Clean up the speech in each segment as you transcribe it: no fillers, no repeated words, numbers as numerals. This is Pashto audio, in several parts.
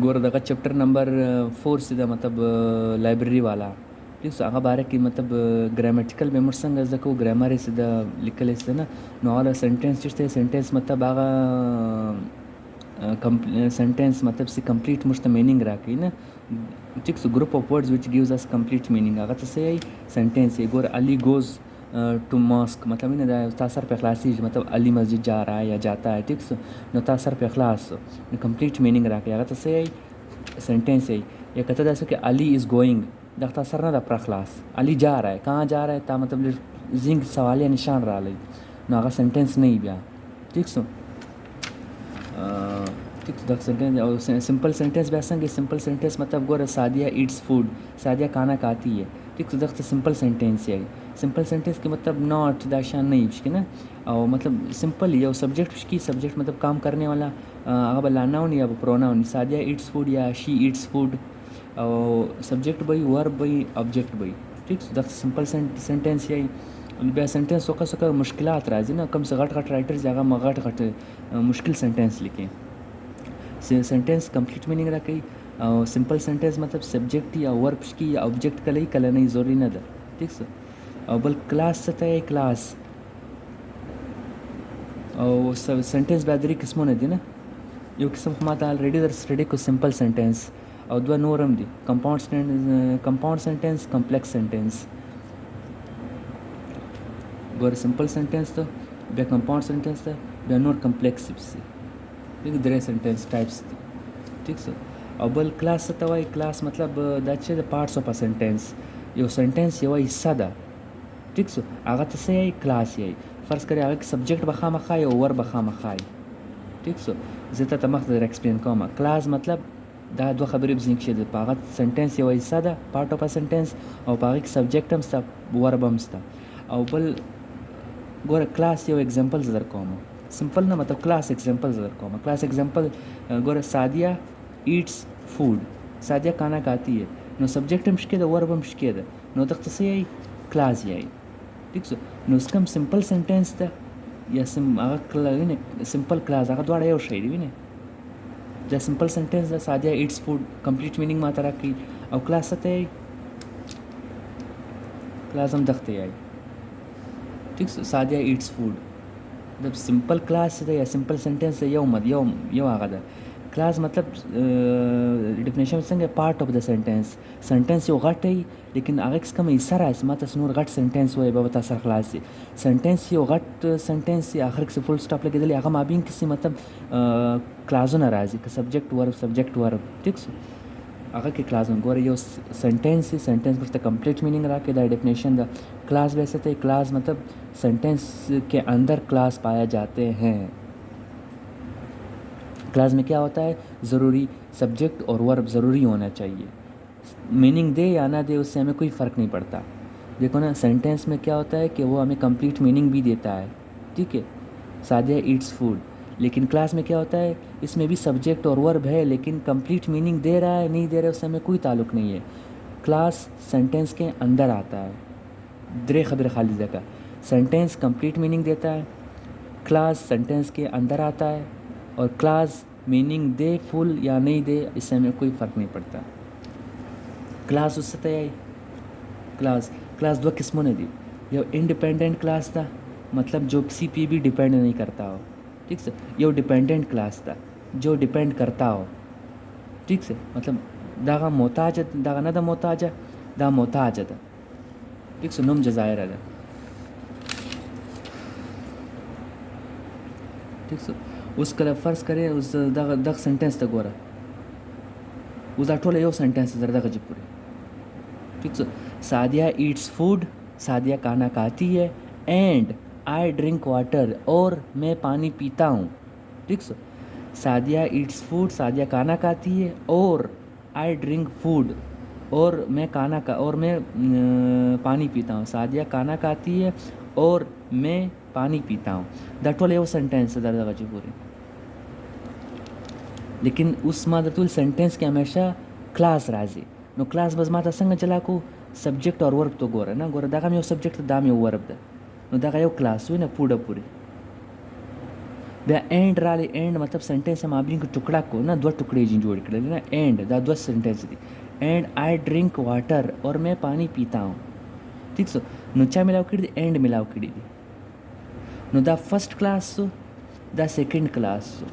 ګوره دغه چپټر نمبر 4 چې ده مطلب لایبرري والا ٹھیک سو هغه باره کې مطلب ګرامټیکل به موږ څنګه زده کوو ګرامر یې څه ده لیکلی څه نه نو هغه سنټنس چې دی سنټنس مطلب هغه سنټنس مطلب چې کمپلیټ موږ ته مینینګ راکوي نه ٹھیک سو ګروپ آف ورډز وچ ګیوز اس کمپلیټ مینینګ هغه څه یې سنټنس یې ګوره علی گوز ٹو ماسک مطلب نه دا تا سر په خلاصیږي مطلب علی مسجد جا رहा है या जाता है ٹھیک سو نو تا سر په خلاص نو کمپلیټ مینینګ راکوي هغه څه یې सेंटेंस है या कहता जैसे कि अली इज़ गोइंग दख्ता सर ना दपरा खलास अली जा रहा है कहाँ जा रहा है ता मतलब जिंग सवाल या निशान रहा लई ना अगर सेंटेंस नहीं बिया ठीक सो ठीक दख सेंटेंस और सिंपल सेंटेंस बैसेंगे सिंपल सेंटेंस मतलब गोरा सादिया ईट्स फूड सादिया खाना खाती है ठीक तो दख्ता सिंपल सेंटेंस है सिंपल सेंटेंस के मतलब नॉट दाशान नहीं उसके ना और मतलब सिंपल या सब्जेक्ट की सब्जेक्ट मतलब काम करने वाला अगर लानाउन या प्रोनाउन सादिया ईट्स फूड या शी ईट्स फूड और सब्जेक्ट भाई वर्ब भाई ऑब्जेक्ट भाई ठीक द सिंपल सेंटेंस यही बया सेंटेंस सोका सोका मुश्किलात राजी ना कम से घट राइटर जगह में घट मुश्किल सेंटेंस लिखें सेंटेंस कंप्लीट मीनिंग रखी और सिंपल सेंटेंस मतलब सब्जेक्ट या वर्ब की या ऑब्जेक्ट का लई कल नहीं ज़रूरी ना था ठीक सो और बल क्लास से है क्लास और सेंटेंस बेहतरी किस्मों ने दी ना यो किस्म माता ऑलरेडी दर स्टडी को सिंपल सेंटेंस और दो नोरम the compound sentence complex sentence गोर सिंपल सेंटेंस तो बे कंपाउंड सेंटेंस तो बे नोर कॉम्प्लेक्स से ठीक दरे सेंटेंस टाइप्स ठीक सो और बल क्लास तो वही क्लास मतलब that's the parts of a sentence यो सेंटेंस यो हिस्सा दा ठीक सो आगे तो से क्लास यही फ़र्ज़ करें आगे सब्जेक्ट बखा मखा या वर्ब बखा मखा ठीक सो زه ته مخکې در ایکسپلین کوم کلاس مطلب دا دوه خبرې بزنګ شه د پاغه سنټنس یو حصہ ده پارت اف ا سنټنس او پاغه کې سبجیکټ هم ستا ورب هم ستا او بل ګوره کلاس یو एग्जांपल در کوم सिंपल نه مطلب کلاس एग्जांपल در کوم کلاس एग्जांपल ګوره सादिया ईट्स फूड सादिया खाना खाती है نو سبجیکټ هم شکې ده ورب هم شکې ده نو دغه څه یې کلاس یې ٹھیک سو نو اس کم सिंपल सेंटेंस ده یا هغه وینې سمپل کلاس هغه دواړه یو شی دی وینې دا سمپل سنټنس دا سادیا ایټس فوډ کمپلیټ مینینګ ماته راکړي او کلاس ته کلاس هم دغته یې ټیک سادیا ایټس فوډ د سمپل کلاس دی یا سمپل سنټنس یو هغه ده کلاس مطلب ډیفینیشن څنګه پارت اف د سنټنس سنټنس یو غټ دی لیکن هغه څه کوم ایسر راځي ماته نور غټ سنټنس وای به تاسو خلاص شي سنټنس یو غټ سنټنس یا اخر کې فول سټاپ لګیدل هغه مابین کې مطلب کلازونه راځي که سبجیکټ ورب ٹھیک هغه کې کلازونه ګوره یو سنټنس ورته کمپلیټ مینینګ راکې دا ڈیفینیشن دا क्लास वैसे तो क्लास मतलब सेंटेंस के अंदर क्लास पाया जाते हैं क्लास में क्या होता है ज़रूरी सब्जेक्ट और वर्ब ज़रूरी होना चाहिए मीनिंग दे या ना दे उससे हमें कोई फ़र्क नहीं पड़ता देखो ना सेंटेंस में क्या होता है कि वो हमें कंप्लीट मीनिंग भी देता है ठीक है सादिया ईट्स फूड लेकिन क्लास में क्या होता है इसमें भी सब्जेक्ट और वर्ब है लेकिन कंप्लीट मीनिंग दे रहा है नहीं दे रहा है उससे हमें कोई ताल्लुक़ नहीं है क्लास सेंटेंस के अंदर आता है दरे खबर खाली जगह सेंटेंस कंप्लीट मीनिंग देता है क्लास सेंटेंस के अंदर आता है और क्लास मीनिंग दे फुल या नहीं दे इससे हमें कोई फ़र्क नहीं पड़ता क्लास उससे तय क्लास दो किस्मों ने दी यो इंडिपेंडेंट क्लास था मतलब जो किसी पे भी डिपेंड नहीं करता हो ठीक से यो डिपेंडेंट क्लास था जो डिपेंड करता हो ठीक से मतलब दागा मोहताज दागा ना दा मोहताज दा मोहताज था ठीक सो नम जजायर है ठीक सो उसका फ़र्ज़ करें उस दग सेंटेंस तक गोरा उस टोले यो सेंटेंस दग जी पूरे ठीक सो सादिया ईट्स फूड सादिया खाना खाती है एंड आई ड्रिंक वाटर और मैं पानी पीता हूँ ठीक सो सादिया ईट्स फूड सादिया खाना खाती है और आई ड्रिंक फूड और मैं पानी पीता हूँ सादिया खाना खाती है और मैं पानी पीता हूँ दैट वाले वो सेंटेंस दर्द वजह पूरे लेकिन उस मादतुल सेंटेंस के हमेशा क्लास राजी नो क्लास बस माता संग चला को सब्जेक्ट और वर्ब तो गोरा ना गोरा दागा में सब्जेक्ट दाम यो वर्ब दा नो दागा यो क्लास हुई ना पूरा पूरी بیا اینډ رالی. اینډ مطلب سنټنس مابین کې ټوکړه کو نه دوه ټوکړې جن جوړ کړل نه. اینډ دا دوه سنټنس دي. اینڈ آئی ड्रिंक वाटर और मैं पानी पीता हूँ. ٹھیک سو نو چا ملاو کړي دي؟ اینډ ملاو کړي دي. نو دا فرست کلاس سو دا سیکنډ کلاس سو.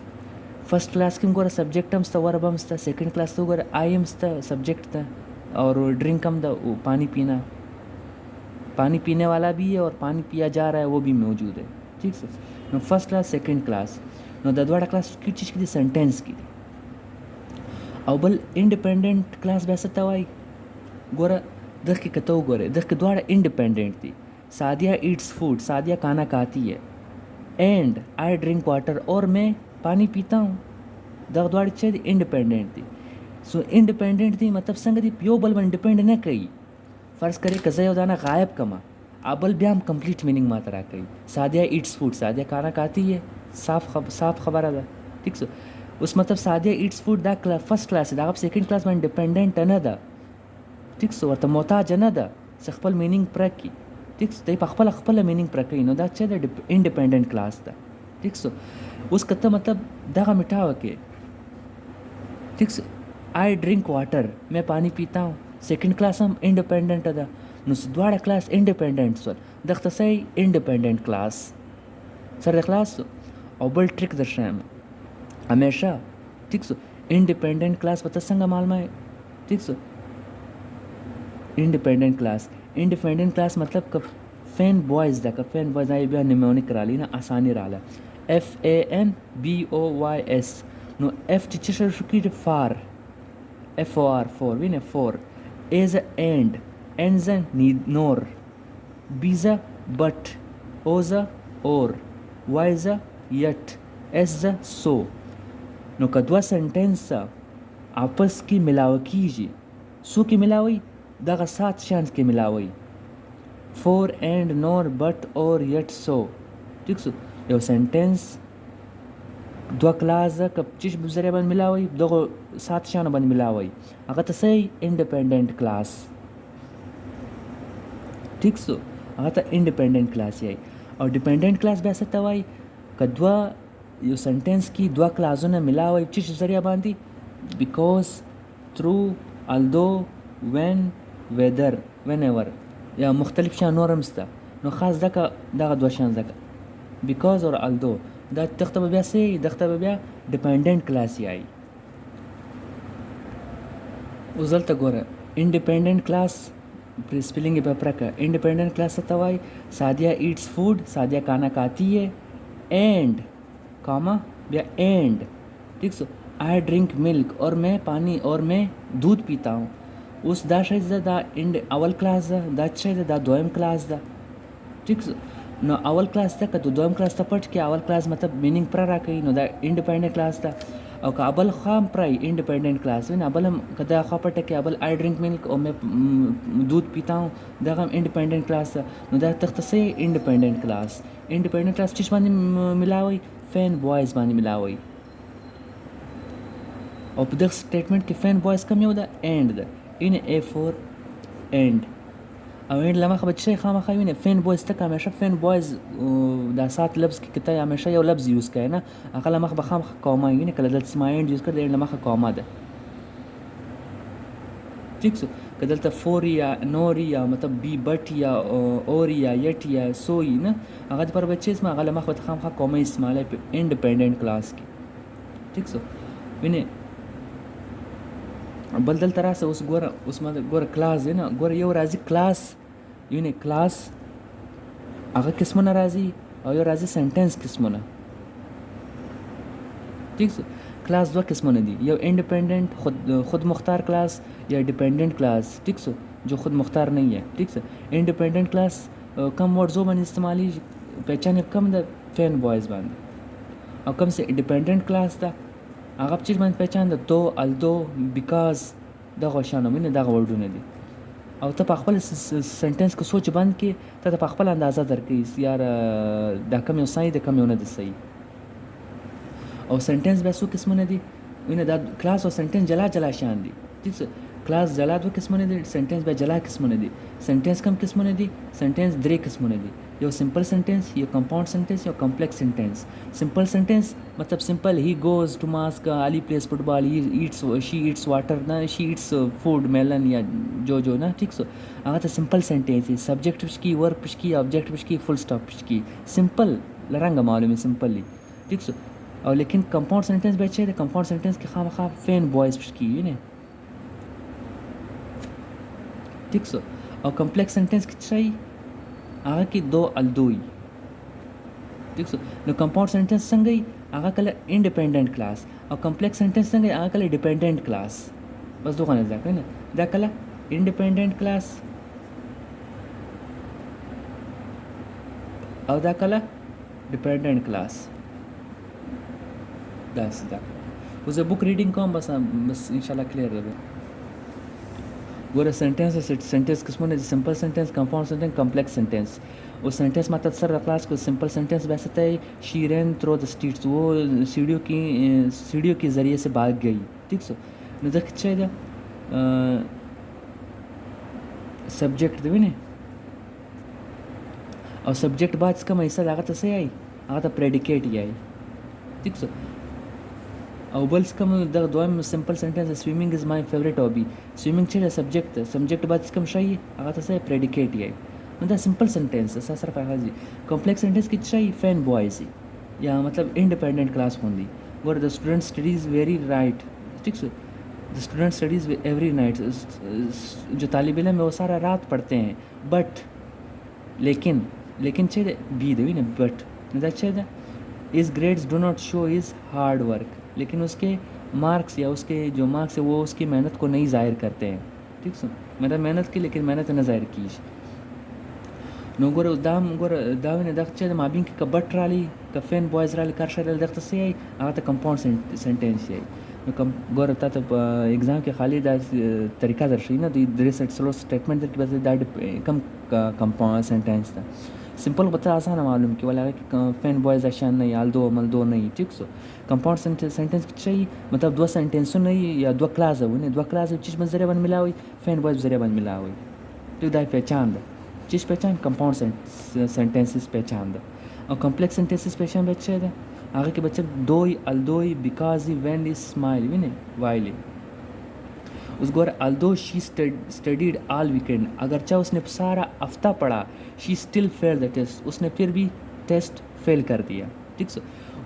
فرست کلاس کې ګوره سبجیکټ هم سته ورب هم سته. سیکنډ کلاس ته ګوره آئی هم سته سبجیکट ته और ड्रिंक हम द पानी पीना, पानी पीने वाला भी है और पानी पिया जा रहा है वो भी मौजूद है. ठीक से know first class second class know the द्वाड़ा क्लास की चीज़ की सेंटेंस की او بل इंडिपेंडेंट क्लास वैसे तवाई गोरा दख के कतो गोरे दख के द्वाड़ा इंडिपेंडेंट थी. सादिया ईट्स फूड, सादिया खाना खाती है. एंड आई ड्रिंक वाटर और मैं पानी पीता हूँ. दख द्वाड़ी चाहिए इंडिपेंडेंट थी. सो इंडिपेंडेंट थी मतलब संग थी प्यो बल बन डिपेंड न कई. फ़र्ज़ करे कज़ा यो दाना गायब कमा अबल भी हम कंप्लीट मीनिंग मात्रा कई. सादिया ईट्स फूड, सादिया खाना खाती है, साफ खबर है. ठीक सो उस मतलब सादिया ईट्स फूड दा फर्स्ट क्लास दा सेकंड क्लास में डिपेंडेंट न दा. ठीक सो ورته محتاج نه ده چې خپل مینینګ پرکې. ټیک سو دی په خپل مینینګ پرکې نو دا چې د انډیپندنٹ کلاس ده. ټیک سو اوس کته مطلب دغه مټاوه کې. ټیک سو आई ड्रिंक वाटर मैं पानी पीता हूँ. सेकंड क्लास हम इंडिपेंडेंट ده نو دواړه क्लास इंडिपेंडेंट سول دغه څه इंडिपेंडेंट क्लास سره خلاص. او بل ټریک درشم हमेशा. ٹھیک سو इंडिपेंडेंट क्लास پته څنګه معلومه. ٹھیک سو इंडिपेंडेंट क्लास मतलब कब फैन बॉयज़ दा कब फैन बॉयज़ आई बिया निमोनिक राली ना आसानी राला. FANBOYS नो F टीचर शुकी फार FOR फोर विने फोर. एज एंड एंड्स नीड नोर. बीजा बट ओजा और वाइजा यट एजा सो. नो कदवा सेंटेंस आपस की मिलाव कीजिए. सो की मिलावई दगा 7 चांस के मिलावई. फोर एंड नोर बट और येट सो. ठीक सो यो सेंटेंस दो क्लास कब चिश बुजरे बन मिलावई दो 7 चान बन मिलावई अगर तो सही इंडिपेंडेंट क्लास. ठीक सो अगर तो इंडिपेंडेंट क्लास यही. और डिपेंडेंट क्लास वैसे तवाई कदवा यो सेंटेंस की दो क्लासों ने मिलावई चिश जरिया बांधी because through although when whether whenever या मुख्तलिफ शान नورم ستا نو خاص دغه دوه شان ځکه because or although دا تختبه بیا سي دختبه بیا dependent class یای. وزلته ګوره independent class پر स्पेलिंग पे प्रका independent class तवाई सादिया eats food, सादिया खाना खाती है. and कॉमा बया and. ठीक सो आई ड्रिंक मिल्क और मैं दूध पीता हूँ. उस दा शायद दा इंड अवल क्लास दा शायद दा दोयम क्लास दा. ठीक नो अवल क्लास दा कतो दोयम क्लास ता पट के अवल क्लास मतलब मीनिंग पर राखई नो दा इंडिपेंडेंट क्लास दा. और का अबल खाम प्राई इंडिपेंडेंट क्लास विन अबल हम कदा खा पट के अबल आई ड्रिंक मिल्क और मैं दूध पीता हूँ दा हम इंडिपेंडेंट क्लास दा. नो दा तख्त से इंडिपेंडेंट क्लास. इंडिपेंडेंट क्लास चिश बानी मिलावई फैन बॉयज़ बानी मिलावई. और दस स्टेटमेंट के फैन बॉयज़ कम होता एंड दा इन ए फॉर एंड. और एंड लमा खबर شيء خام خاينه فين بويز تك हमेशा فين بويز دا 7 لفظ کې کته हमेशा یو لفظ یوز کړي نه اقل مخ بخام قوما یعنی کله د اسماء اند یوز کړي اند مخ قوما ده. ٹھیک سو کدلته فور یا نور یا مطلب بی بٹ یا اور یا یٹ یا سوی نه هغه پر بچی اسمه اقل مخ بخام قوما اسماء په انډیپندنٹ کلاس کې. ٹھیک سو وینه بل دل تراسه اوس ګوره کلاس دی نه ګوره یو راځي کلاس یعنی کلاس هغه قسمونه راځي او یو راځي سنټنس قسمونه. ٹھیک سو کلاس دو قسمونه دي یو इंडिपेंडेंट خود مختار क्लास या डिपेंडेंट क्लास. ٹھیک سو जो खुद मुख्तार नहीं है. ٹھیक سو इंडिपेंडेंट क्लास कम वर्ड्सों में इस्तेमाली पहचान कम द फैन बॉयज़ बांध और कम से डिपेंडेंट क्लास दा هغه چیز باندې پہچان ده تو الدو بیکاز دغه شانو مینه دغه وردونه دي. او ته په خپل سنټنس کې سوچ باندې کې ته په خپل اندازه درکې یار دا کوم یو صحیح ده کوم یو نه ده صحیح. او سنټنس به څو قسمونه دي وینه دا کلاس او سنټنس جلا شان دي. ٹھیک क्लास جلا دوه قسمونه دي سنټنس بیا جلا قسمونه دي سنټنس کم قسمونه دي سنټنس درې قسمونه دي یو سمپل سنټنس یو کمپاوند سنټنس یو کمپلیکس سنټنس سمپل سنټنس مطلب سمپل هی گوز ټو ماسک علی پلیز فुटबॉल هی ایټس شی ایټس واټر نه شی ایټس فود میلن یا جو نه ٹھیک سو هغه ته سمپل سنټنس دی سبجیکټ پش کی ورب پش کی آبجیکټ پش کی فل سٹاپ پش کی سمپل لرنګ معلومه سمپلی ٹھیک سو او لیکن کمپاوند سنټنس به چې د کمپاوند سنټنس کې خامخا فین بوایز پش کی نه ٹھیک سو او کمپلیکس سنټنس کې څه هغه کې دو الدوی ٹھیک سو نو کمپاوند سنټنس څنګه هغه کله انډیپندنٹ کلاس او کمپلیکس سنټنس څنګه هغه کله ډیپندنٹ کلاس بس دوه نه ځکه نه دا کله انډیپندنٹ کلاس او دا کله ډیپندنٹ کلاس دا اوس زه بوک ریډینګ کوم بس ان شاء الله کلیر ده ګوره سنټنس قسمونه دي سمپل سنټنس کمپاوند سنټنس کمپلیکس سنټنس او سنټنس مطلب سره خلاص کو سمپل سنٹنس ویسے تھا شیرین تھرو دا اسٹریٹس وہ سیڑھیوں کے ذریعے سے بھاگ گئی ٹھیک سو نو دا کچھ دا سبجیکٹ دی نه او سبجیکٹ بعد اس کا حصہ هغه ته څه یای هغه ته پریډیکیټ یای ٹھیک سو او بل څه کوم د دویم سمپل سنټنس سویمینګ از مای فیوریټ هابي سویمینګ چې سبجیکٹ بعد اس کوم شای هغه ته څه پریډیکیټ یای نو دا سمپل سنټنس اساس سره راځي کمپلیکس سنټنس کې شای فین بوایز یا مطلب انډیپندنٹ کلاس ہوندی ګور د سټوډنټ سټډیز ویری رائٹ ٹھیک سو the student studies every night जो तालिब इल्म है वो सारा रात पढ़ते हैं बट लेकिन चाहिए बी देवी ना बट that चाहिए his grades do not show his hard work लेकिन उसके मार्क्स या उसके जो मार्क्स है वो उसकी मेहनत को नहीं ज़ाहिर करते हैं ठीक सो मेरा मेहनत की लेकिन मेहनत न ज़ाहिर की نو ګوره دا وینه دغه چې د مابین کې کبټ رالی کفین بوایز رالی کارشر رالی دغه څه یې هغه ته کمپاوند سنټنس یې نو ګوره تا ته په ایگزام کې خالی دا طریقه درشي نه دوی درې سلو سټیټمنټ درکې بس دا کم کمپاوند سنټنس ده سمپل بتا آسانه معلوم کې ولا فین بوایز اشان نه یالدو ملدو نه ٹھیک سو کمپاوند سنټنس کې چي مطلب دو سنټنسونه یا دو کلاس ونه دو کلاس چې منځره باندې ملاوي فین بوایز ذریعہ باندې ملاوي ته دا پہچان ده چیز پہچان کمپاوند سنٹینسز پہچان ده او کمپلیکس سنٹینسز پہچان بچه ده هغه کې بچه دوی الدوی بیکاز ہی وین دی اسمائل وینه وایلی اس گور الدو شی اسٹڈیڈ آل ویکینڈ اگرچہ اس نے سارا ہفتہ پڑھا شی اسٹل فیل دا ٹیسٹ اس نے پھر بھی ٹیسٹ فیل کر دیا ٹھیک سو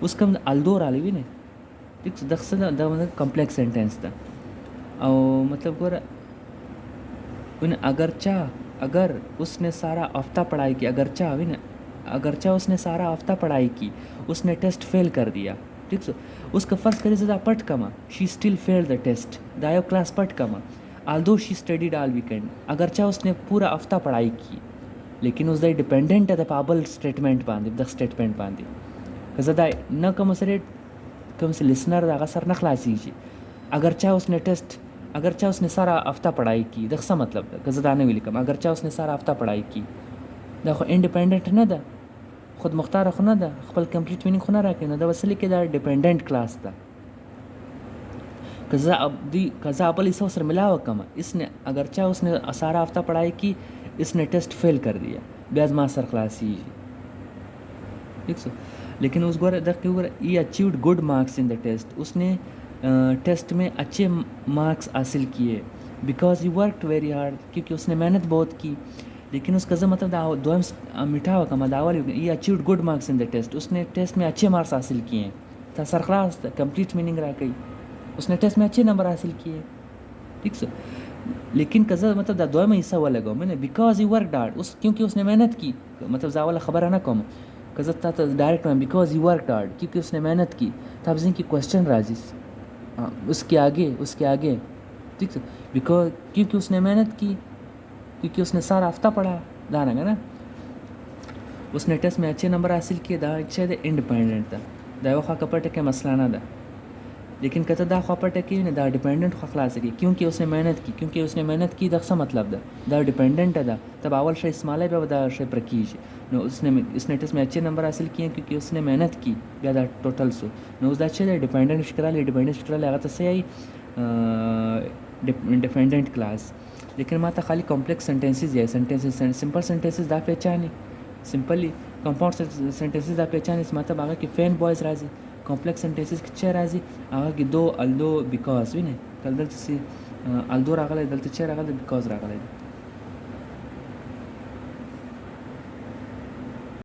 اس کا الدو رالی وینه ٹھیک سو دغه دا مطلب کمپلیکس سنٹینس ده او مطلب گور اگرچہ اگر اس نے سارا ہفتہ پڑھائی کی اگرچہ اس نے سارا ہفتہ پڑھائی کی اس نے ٹیسٹ فیل کر دیا ٹھیک سو اس کا فرض کرے زیادہ پٹ کما شی اسٹل فیل دا ٹیسٹ دایو کلاس پٹ کما آلدو شی اسٹڈیڈ آل ویکینڈ اگرچہ اس نے پورا ہفتہ پڑھائی کی لیکن اس دا ڈپینڈنٹ ہے دا پابل اسٹیٹمنٹ باندې دا اسٹیٹمنٹ باندې که زدا نه کوم سره لسنر دا غسر نه خلاصيږي اگرچہ اس نے سارا ہفتہ پڑھائی کی دا څه مطلب ده که زه دا نه ولیکم اگرچہ اس نے سارا ہفتہ پڑھائی کی دا خو انډیپندنٹ نه ده خود مختار خو نه ده خپل کمپلیټ مینینګ خو نه راکوي نو دا وسلې کې دا ډیپندنٹ کلاس ده که زه اول حصہ سره ملاوه کم اگرچہ اس نے سارا ہفتہ پڑھائی کی اس نے ٹیسٹ فیل کر دیا بیا زما سر خلاصیږي ٹھیک سو لیکن اس ګوره دغه ګوره ای اچیوڈ گڈ مارکس ان دا ٹیسٹ اس نے ٹیسٹ میں اچھے مارکس حاصل کیے بیکاز ہی ورکڈ ویری ہارڈ کیونکہ اس نے محنت بہت کی لیکن اس کا مطلب دوم میٹھا ہوا کما داول یہ اچیوڈ گڈ مارکس ان دا ٹیسٹ اس نے ٹیسٹ میں اچھے مارکس حاصل کیے ہیں تھا سرخلاص کمپلیٹ میننگ رہا گئی اس نے ٹیسٹ میں اچھے نمبر حاصل کیے ٹھیک سو لیکن کزا مطلب دا دوم حصہ والا گا میں نے بیکاز ہی ورکڈ ہارڈ اس کیونکہ اس نے محنت کی مطلب زاولا خبر ہے نا کم کزا تھا ڈائریکٹ میں بیکاز ہی ورکڈ ہارڈ کیونکہ اس نے محنت کی تھا اب کی کوشچن راجس اس کے آگے ٹھیک ہے بیکاز کیونکہ اس نے محنت کی کیونکہ اس نے سارا ہفتہ پڑھا دانا گا نا اس نے ٹیسٹ میں اچھے نمبر حاصل کیے دا اچھا دے انڈیپینڈنٹ تھا دا خواہ کپڑ ٹکے مسئلہ نہ دا لیکن کہتا دا خواہ پڑ ٹکے دا ڈیپینڈنٹ خواہ خلاص کی کیونکہ اس نے محنت کی دا څه مطلب دا ڈیپینڈنٹ ہے دا تب اول شے اسماله بیا دا شے پرکیج نو اس نے ٹیسٹ میں اچھے نمبر حاصل کیے کیونکہ اس نے محنت کی بیا دا ټوټل سو نو دا چې ډیپینډنٹ فکراله هغه ته څه डिपेंडेंट क्लास. लेकिन माता खाली कॉम्प्लेक्स सेंटेंसेस या सेंटेंसेस सिंपल सेंटेंसेस दा पहचानी सिंपली कंपाउंड सेंटेंसेस दा पहचानी मतलब आगा की फैन बॉयज राजी कॉम्प्लेक्स सेंटेंसेस किच्चे राजी आगा की दो अल्दो बिकॉज विने कल दल से अल्दो रागले दल चे रागले बिकॉज रागले